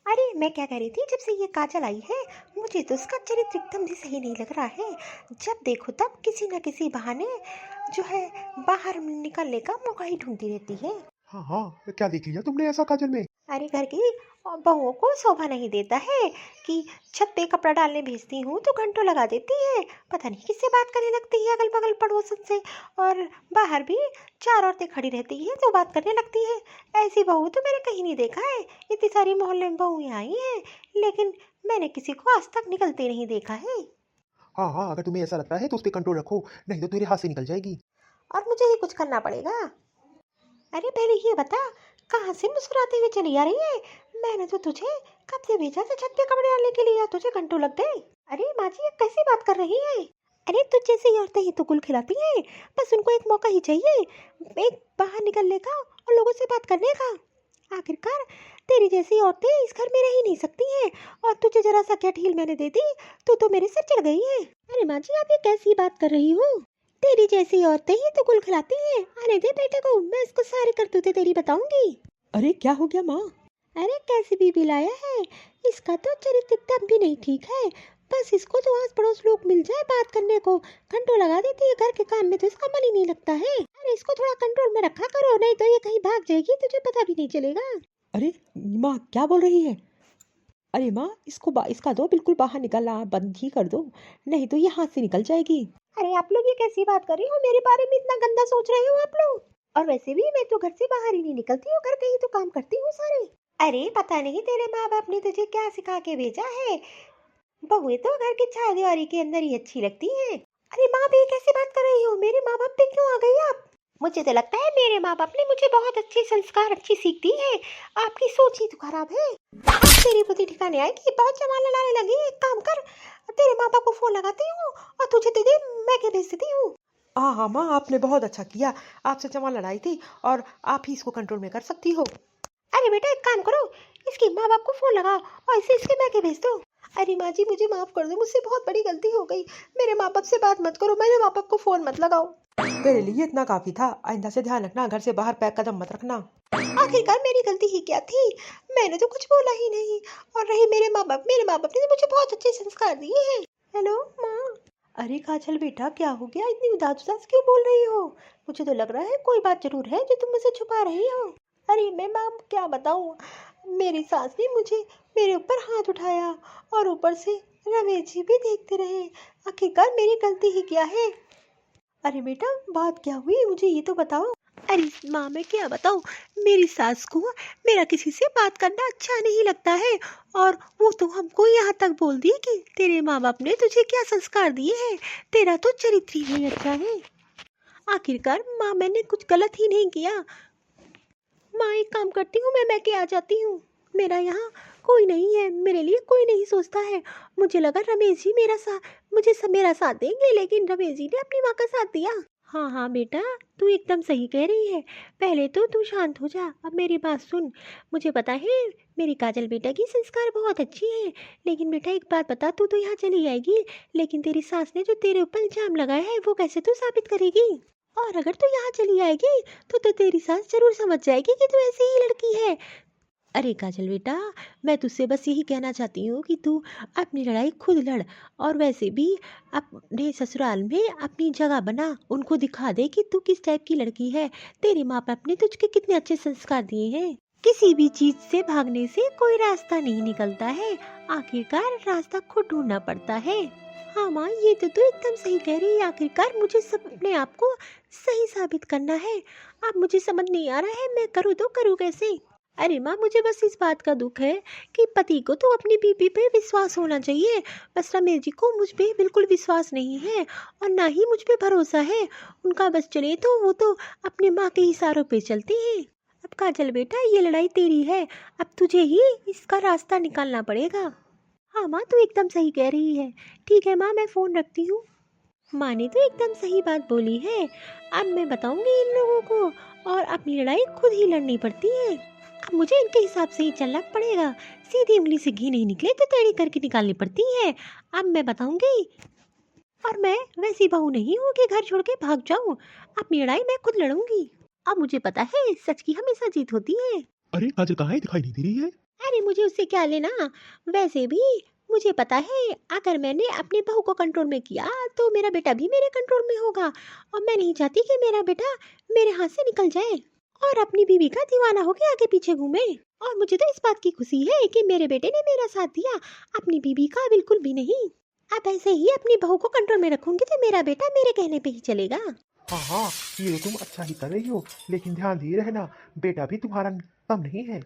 अरे मैं क्या कह रही थी, जब से ये काजल आई है मुझे तो उसका चरित्र एकदम भी सही नहीं लग रहा है। जब देखो तब किसी न किसी बहाने जो है बाहर निकलने का मौका ही ढूंढती रहती है। हाँ हाँ, क्या देख लिया तुमने ऐसा काजल में? अरे घर की बहुओं को शोभा नहीं देता है कि छत पे कपड़ा डालने भेजती हूँ तो घंटों लगा देती है, पता नहीं किससे बात करने लगती है अगल बगल पड़ोसन से। और बाहर भी चार औरतें खड़ी रहती हैं तो बात करने लगती है। ऐसी बहू तो मैंने कहीं नहीं देखा है। इतनी सारी मोहल्ले में बहुएं आई हैं लेकिन मैंने किसी को आज तक निकलते नहीं देखा है। हाँ हाँ, अगर तुम्हें ऐसा लगता है तो उस पर कंट्रोल रखो, नहीं तो तेरे हाथ से निकल जाएगी। और मुझे ही कुछ करना पड़ेगा। अरे पहले ये बता, कहाँ से मुस्कुराते हुए चली आ रही है? मैंने तो तुझे कब से भेजा था छत पे कपड़े डालने के लिए, तुझे घंटों लग गए। अरे माँ जी, ये कैसी बात कर रही है? अरे तुझ जैसी औरतें ही तो गुल खिलाती हैं, बस उनको एक मौका ही चाहिए, एक बाहर निकलने का और लोगों से बात करने का। आखिरकार तेरी जैसी औरतें इस घर में रह ही नहीं सकती हैं, और तुझे जरा सा क्या ढील मैंने दे दी तो मेरे सिर चढ़ गई है। अरे माँ जी, आप ये कैसी बात कर रही हो? तेरी जैसी औरतें ही तो गुल खिलाती हैं। आने दे बेटे को, मैं इसको सारी करतूतें तेरी बताऊंगी। अरे क्या हो गया माँ? अरे कैसी बीबी लाया है, इसका तो चरित्र एकदम भी नहीं ठीक है। बस इसको तो आस पड़ोस लोग मिल जाए बात करने को, घंटों लगा देती है। घर के काम में तो इसका मन ही नहीं लगता है। अरे इसको थोड़ा कंट्रोल में रखा करो, नहीं तो ये कहीं भाग जाएगी, तुझे पता भी नहीं चलेगा। अरे माँ क्या बोल रही है? अरे माँ, इसका दो बिल्कुल बाहर निकलना बंद ही कर दो, नहीं तो ये हाथ से निकल जाएगी। अरे आप लोग ये कैसी बात कर रही हो, मेरे बारे में इतना गंदा सोच रहे हो आप लोग? और वैसे भी मैं तो घर से बाहर ही नहीं निकलती हूँ, घर के ही तो काम करती हूँ सारे। अरे पता नहीं तेरे माँ बाप ने तुझे क्या सिखा के भेजा है, बहुएं तो घर की चारदीवारी के अंदर ही अच्छी लगती हैं। अरे माँ भी कैसी बात कर रही हो, मेरे माँ बाप पे क्यों आ गई आप? मुझे तो लगता है मेरे माँ बाप ने मुझे बहुत अच्छे संस्कार, अच्छी सीख दी है। आपकी सोच ही तो खराब है। अब तेरी बुद्धि ठिकाने आएगी, बहुत जमा लड़ाने लगी। एक काम कर, तेरे माँ बाप को फोन लगाती हूँ और तुझे दे मैं के भेज देती हूँ। हाँ हाँ माँ, आपने बहुत अच्छा किया, आपसे जमा लड़ाई थी और आप ही इसको कंट्रोल में कर सकती हो। अरे बेटा एक काम करो, इसके माँ बाप को फोन लगाओ और इसे इसके मैं के भेज दो। अरे माँ जी, मुझे माफ कर दो, मुझसे बहुत बड़ी गलती हो गई। मेरे माँ बाप से बात मत करो, मेरे माँ बाप को फोन मत लगाओ। तेरे लिए इतना काफी था, आइंदा से ध्यान रखना, घर से बाहर पैर कदम मत रखना। आखिरकार मेरी गलती ही क्या थी? मैंने तो कुछ बोला ही नहीं। और रही मेरे माँ बाप ने तो मुझे बहुत अच्छे संस्कार दिए हैं। हेलो माँ। अरे काजल बेटा, क्या हो गया? इतनी उदास उदास क्यों बोल रही हो? मुझे तो लग रहा है कोई बात जरूर है जो तुम मुझसे छुपा रही हो। अरे मैं माँ क्या बताऊँ, मेरी सास ने मुझे मेरे ऊपर हाथ उठाया और ऊपर से रमेश जी भी देखते रहे। आखिरकार मेरी गलती ही क्या है? अरे बेटा, बात क्या हुई, मुझे ये तो बताओ। अरे माँ मैं क्या बताऊँ, मेरी सास को मेरा किसी से बात करना अच्छा नहीं लगता है, और वो तो हमको यहाँ तक बोल दी कि तेरे माँ बाप ने तुझे क्या संस्कार दिए हैं, तेरा तो चरित्र ही नहीं अच्छा है। आखिरकार माँ मैंने कुछ गलत ही नहीं किया। माँ एक काम करती हूँ, मैं के आ जाती हूँ। मेरा यहाँ कोई नहीं है, मेरे लिए कोई नहीं सोचता है। मुझे लगा रमेश जी मेरा साथ देंगे, लेकिन रमेश जी ने अपनी माँ का साथ दिया। हाँ हाँ बेटा, तू एकदम सही कह रही है। पहले तो तू शांत हो जा, अब मेरी बात सुन। मुझे पता है मेरी काजल बेटा की संस्कार बहुत अच्छी है, लेकिन बेटा एक बात बता, तू तो यहाँ चली आएगी, लेकिन तेरी सास ने जो तेरे ऊपर इल्जाम लगाया है वो कैसे तू साबित करेगी? और अगर तू यहाँ चली आएगी तो तेरी सास जरूर समझ जाएगी कि तू ऐसी ही लड़की है। अरे काजल बेटा, मैं तुझसे बस यही कहना चाहती हूँ कि तू अपनी लड़ाई खुद लड़, और वैसे भी अपने ससुराल में अपनी जगह बना, उनको दिखा दे कि तू किस टाइप की लड़की है। तेरे माँ बाप ने तुझके कितने अच्छे संस्कार दिए हैं। किसी भी चीज से भागने से कोई रास्ता नहीं निकलता है, आखिरकार रास्ता खुद ढूंढना पड़ता है। हाँ माँ, ये तो तू एकदम सही कह रही है। आखिरकार मुझे सब अपने आप को सही साबित करना है। अब मुझे समझ नहीं आ रहा है मैं करूँ तो करूँ कैसे। अरे माँ, मुझे बस इस बात का दुख है कि पति को तो अपनी बीवी पे विश्वास होना चाहिए, बस रमेश जी को मुझ पे बिल्कुल विश्वास नहीं है, और ना ही मुझ पे भरोसा है। उनका बस चले तो वो तो अपने माँ के इशारों पे चलती हैं। अब काजल बेटा, ये लड़ाई तेरी है, अब तुझे ही इसका रास्ता निकालना पड़ेगा। हाँ माँ, तू एकदम सही कह रही है। ठीक है माँ, मैं फ़ोन रखती हूँ। माँ ने तो एकदम सही बात बोली है। अब मैं बताऊंगी इन लोगों को, और अपनी लड़ाई खुद ही लड़नी पड़ती है। अब मुझे इनके हिसाब से ही चलना पड़ेगा, सीधी उंगली से घी नहीं निकले तो टेढ़ी करके निकालनी पड़ती है। अब मैं बताऊंगी, और मैं वैसी बहू नहीं हूँ कि घर छोड़ के भाग जाऊँ। अपनी लड़ाई मैं खुद लड़ूंगी। अब मुझे पता है सच की हमेशा जीत होती है। अरे काजल कहाँ है, दिखाई नहीं दे रही है। अरे मुझे उससे क्या लेना। वैसे भी मुझे पता है, अगर मैंने अपनी बहू को कंट्रोल में किया तो मेरा बेटा भी मेरे कंट्रोल में होगा। और मैं नहीं चाहती कि मेरा बेटा मेरे हाथ से निकल जाए और अपनी बीवी का दीवाना होकर आगे पीछे घूमे। और मुझे तो इस बात की खुशी है कि मेरे बेटे ने मेरा साथ दिया, अपनी बीवी का बिल्कुल भी नहीं। अब ऐसे ही अपनी बहू को कंट्रोल में रखूंगी तो मेरा बेटा मेरे कहने पे ही चलेगा। हाँ हाँ, ये तो तुम अच्छा ही कर रही हो, लेकिन ध्यान दिए रहना, बेटा भी तुम्हारा कम नहीं है।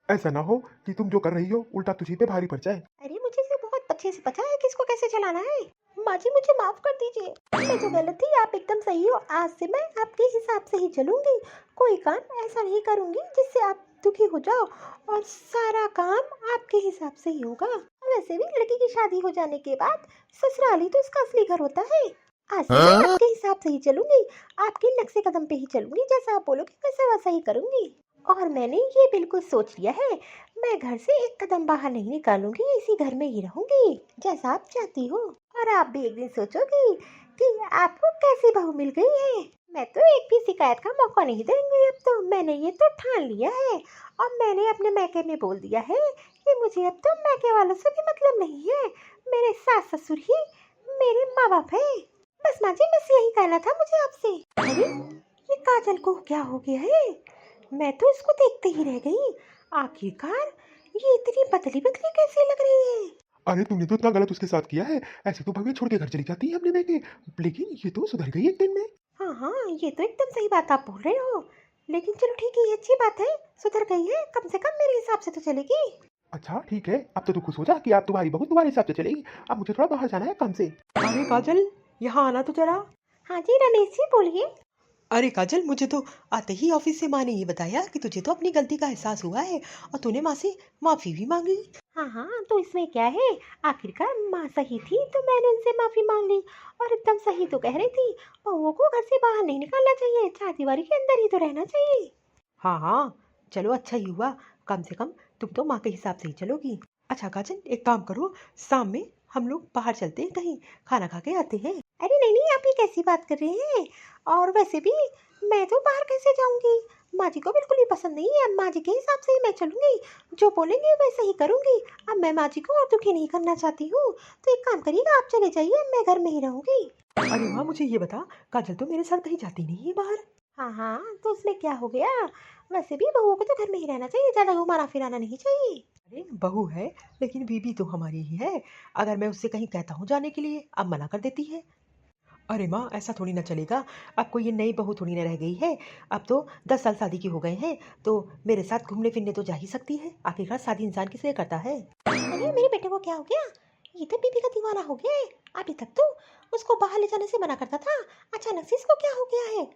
ऐसा ना हो कि तुम जो कर रही हो उल्टा तुझी पे भारी पड़ जाए। अरे मुझे से बहुत अच्छे से पता है किसको कैसे चलाना है। माँ जी मुझे माफ कर दीजिए, मैं जो गलत थी, आप एकदम सही हो। आज से मैं आपके हिसाब से ही चलूंगी, कोई काम ऐसा नहीं करूंगी जिससे आप दुखी हो जाओ, और सारा काम आपके हिसाब से ही होगा। वैसे भी लड़की की शादी हो जाने के बाद ससुराल ही तो उसका असली घर होता है। आज से मैं आपके हिसाब से ही चलूंगी, आपके नक्शे कदम पे ही चलूंगी, जैसा आप बोलोगे वैसा वैसा ही करूंगी। और मैंने ये बिल्कुल सोच लिया है, मैं घर से एक कदम बाहर नहीं निकालूंगी, इसी घर में ही रहूंगी जैसा आप चाहती हो। और आप भी एक दिन सोचोगी कि आपको कैसी बहू मिल गई है। मैं तो एक भी शिकायत का मौका नहीं देंगी। अब तो मैंने ये तो ठान लिया है, और मैंने अपने मैके में बोल दिया है कि मुझे अब तो मैके वालों से भी मतलब नहीं है, मेरे सास ससुर ही मेरे माँ बाप है। बस माँ जी बस यही कहना था मुझे आपसे। अरे ये काजल को क्या हो गया है, मैं तो इसको देखते ही रह गई। आखिरकार ये इतनी पतली पतली कैसे लग रही है। अरे तुमने तो इतना गलत उसके साथ किया है, ऐसे तो भव्य छोड़ के घर चली जाती है अपने बेटे, लेकिन ये तो सुधर गई एक दिन में। हाँ हाँ, ये तो एकदम सही बात आप बोल रहे हो। लेकिन चलो ठीक है, ये अच्छी बात है, सुधर गई है, कम से कम मेरे हिसाब से तो चलेगी। अच्छा ठीक है, अब तो तू खुश हो जा कि आप तुम्हारी बहू तुम्हारे हिसाब से चलेगी। अब मुझे थोड़ा बाहर जाना है काम से। अरे काजल, यहाँ आना तो जरा। हाँ जी रमेश जी बोलिए। अरे काजल, मुझे तो आते ही ऑफिस से माँ ने ये बताया कि तुझे तो अपनी गलती का एहसास हुआ है और तूने माँ से माफी भी मांगी। हाँ हाँ, तो इसमें क्या है, आखिरकार माँ सही थी तो मैंने उनसे माफी मांग ली। और एकदम सही तो कह रही थी, बहुओं को घर से बाहर नहीं निकलना चाहिए, चार दीवारी के अंदर ही तो रहना चाहिए। हाँ हाँ, चलो अच्छा ही हुआ, कम से कम तुम तो माँ के हिसाब से ही चलोगी। अच्छा काजल, एक काम करो, शाम में हम लोग बाहर चलते हैं, कहीं खाना खा के आते हैं। अरे नहीं नहीं, आप ये कैसी बात कर रहे हैं। और वैसे भी मैं तो बाहर कैसे जाऊंगी, माँ जी को बिल्कुल भी पसंद नहीं है। माँ जी के हिसाब से ही मैं चलूंगी, जो बोलेंगे वैसे ही करूंगी। अब मैं माँ जी को और दुखी नहीं करना चाहती हूँ, तो एक काम करिएगा, आप चले जाइए, मैं घर में ही रहूंगी। अरे माँ, मुझे ये बता, काजल तो मेरे साथ कहीं जाती नहीं है बाहर। हाँ हाँ, तो उसमें क्या हो गया, वैसे भी बहुओं को तो घर में ही रहना चाहिए, ज़्यादा घुमाना फिराना नहीं चाहिए। अरे बहू है, लेकिन बीबी तो हमारी ही है। अगर मैं उससे कहीं कहता हूँ जाने के लिए, अब मना कर देती है। अरे माँ, ऐसा थोड़ी ना चलेगा। अब कोई ये नई बहू थोड़ी ना रह गई है। अब तो 10 साल शादी के हो गए हैं, तो मेरे साथ घूमने फिरने तो जा ही सकती है। आखिरकार शादी इंसान किस लिए करता है। अरे मेरे बेटे को क्या हो गया, ये तो बीबी का दीवाना हो गया है। अभी तक तो उसको बाहर ले जाने से मना करता था, अचानक से इसको क्या हो गया है।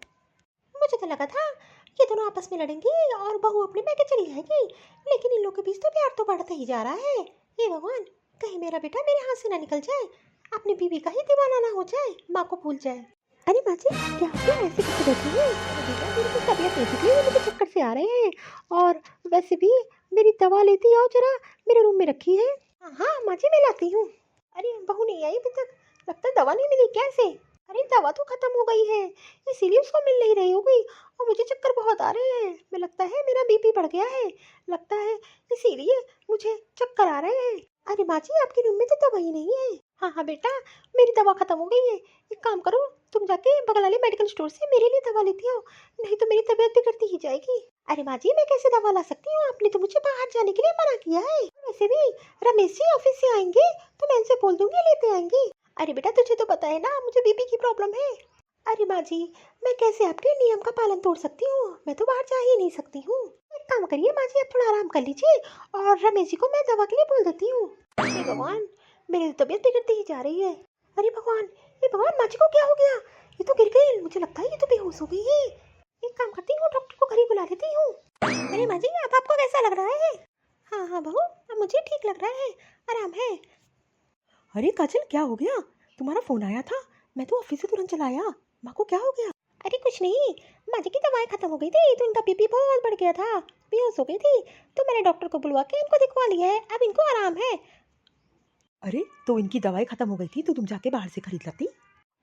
मुझे तो लगा था ये दोनों आपस में लड़ेंगी और बहू अपने मैके चली जाएगी, लेकिन इन लोगों के बीच तो प्यार तो बढ़ता ही जा रहा है। हे भगवान, कहीं मेरा बेटा मेरे हाथ से ना निकल जाए, अपनी बीवी का ही दीवाना ना हो जाए, माँ को भूल जाए। अरे माँ जी क्या हो गया, ऐसे कैसे बैठी है। अरे बेटा मेरी तो तबीयत नहीं ठीक है, मुझे चक्कर से आ रहे हैं। और वैसे भी मेरी दवा लेती आओ जरा, मेरे रूम में रखी है। हाँ हाँ माँ जी मैं लाती हूँ। अरे बहू नहीं आई अभी तक, लगता है दवा नहीं मिली कैसे। अरे दवा तो खत्म हो गई है, इसीलिए उसको मिल नहीं रही होगी। और मुझे चक्कर बहुत आ रहे हैं, मैं लगता है मेरा बीपी बढ़ गया है, लगता है इसीलिए मुझे चक्कर आ रहे हैं। अरे माँ जी आपके रूम में तो दवा ही नहीं है। हाँ हाँ बेटा, मेरी दवा खत्म हो गई है। एक काम करो, तुम जाके बगल वाले मेडिकल स्टोर से मेरे लिए दवा लेती आओ, नहीं तो मेरी तबीयत बिगड़ती ही जाएगी। अरे माँ जी मैं कैसे दवा ला सकती हूँ, आपने तो मुझे बाहर जाने के लिए मना किया है। वैसे भी रमेश जी ऑफिस से आएंगे तो मैं इनसे बोल दूंगी लेते आएंगे। अरे बेटा तुझे तो पता है ना मुझे बीपी की प्रॉब्लम है। अरे माँ जी मैं कैसे आपके नियम का पालन तोड़ सकती हूँ, मैं तो बाहर जा ही नहीं सकती हूँ। एक काम करिए माँ जी, आप थोड़ा आराम कर लीजिए और रमेश जी को मैं दवा के लिए बोल देती हूँ। हे भगवान, मेरी तबीयत बिगड़ती ही जा रही है। अरे भगवान, ये भगवान माँ जी को क्या हो गया, ये तो गिर गई, मुझे लगता है ये तो बेहोश हो गई है। एक काम करती हूँ, डॉक्टर को घर ही बुला लेती हूँ। अरे माँ जी अब आपको कैसा लग रहा है। हाँ हाँ बहू, अब मुझे ठीक लग रहा है, आराम है। अरे काजल, क्या हो गया, तुम्हारा फोन आया था, मैं तो ऑफिस से तुरंत चला आया। माँ को क्या हो गया। अरे कुछ नहीं, माँ जी की दवाएं खत्म हो गई थी तो इनका बीपी बहुत बढ़ गया था, बेहोश हो गई थी, तो मैंने डॉक्टर को बुलवा के इनको दिखवा लिया है, अब इनको आराम है। अरे तो इनकी दवाई खत्म हो गई थी तो तुम जाके बाहर से खरीद लाती।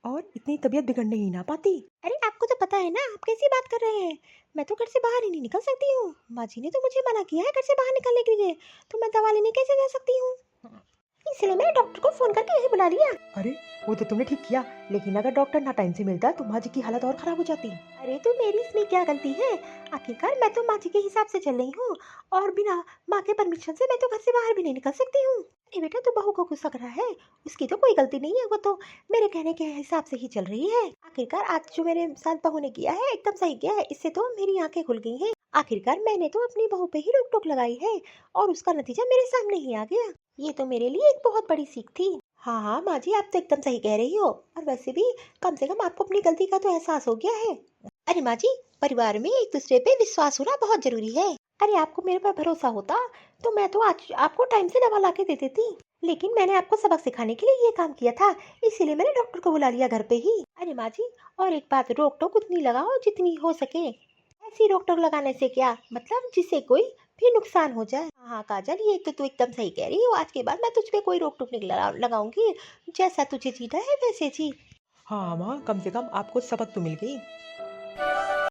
और इतनी तबीयत बिगड़ने ही ना पाती। अरे आपको तो पता है ना, आप कैसी बात कर रहे हैं। मैं तो घर से बाहर ही नहीं निकल सकती हूँ। माँ जी ने तो मुझे मना किया है घर से बाहर निकलने के लिए, तो मैं दवा लेने कैसे जा सकती हूँ। इसलिए मैंने डॉक्टर को फोन करके यही बुला लिया। अरे वो तो तुमने ठीक किया, लेकिन अगर डॉक्टर ना टाइम से मिलता तो माँ जी की हालत और खराब हो जाती। अरे तो मेरी इसमें क्या गलती है। आखिरकार मैं तो माँ जी के हिसाब से चल रही हूँ, और बिना माँ के परमिशन से मैं तो घर से बाहर भी नहीं निकल सकती हूँ। अरे बेटा, तो बहू को गुस्सा कर रहा है, उसकी तो कोई गलती नहीं है, वो तो मेरे कहने के हिसाब से ही चल रही है। आखिरकार आज जो मेरे साथ बहू ने किया है एकदम सही किया है, इससे तो मेरी आंखें खुल गई हैं। आखिरकार मैंने तो अपनी बहू पे ही रोक टोक लगाई है, और उसका नतीजा मेरे सामने ही आ गया। ये तो मेरे लिए एक बहुत बड़ी सीख थी। हाँ हाँ माँ जी, आप तो एकदम सही कह रही हो। और वैसे भी कम से कम आपको अपनी गलती का तो एहसास हो गया है। अरे माँ जी, परिवार में एक दूसरे पे विश्वास होना बहुत जरूरी है। अरे आपको मेरे पर भरोसा होता तो मैं तो आज आपको टाइम से दवा ला के दे देती, लेकिन मैंने आपको सबक सिखाने के लिए ये काम किया था, इसीलिए मैंने डॉक्टर को बुला लिया घर पे ही। अरे माँ जी, और एक बात, रोक टोक उतनी लगाओ जितनी हो सके। ऐसी रोक टोक लगाने से क्या मतलब, जिससे कोई भी नुकसान हो जाए। हाँ हाँ काजल, ये तो तू एकदम सही कह रही हो। आज के बाद मैं तुझ पे कोई रोक टोक नहीं लगाऊंगी। जैसा तुझे जीना है वैसे जी। हाँ माँ, कम से कम आपको सबक तो मिल गई।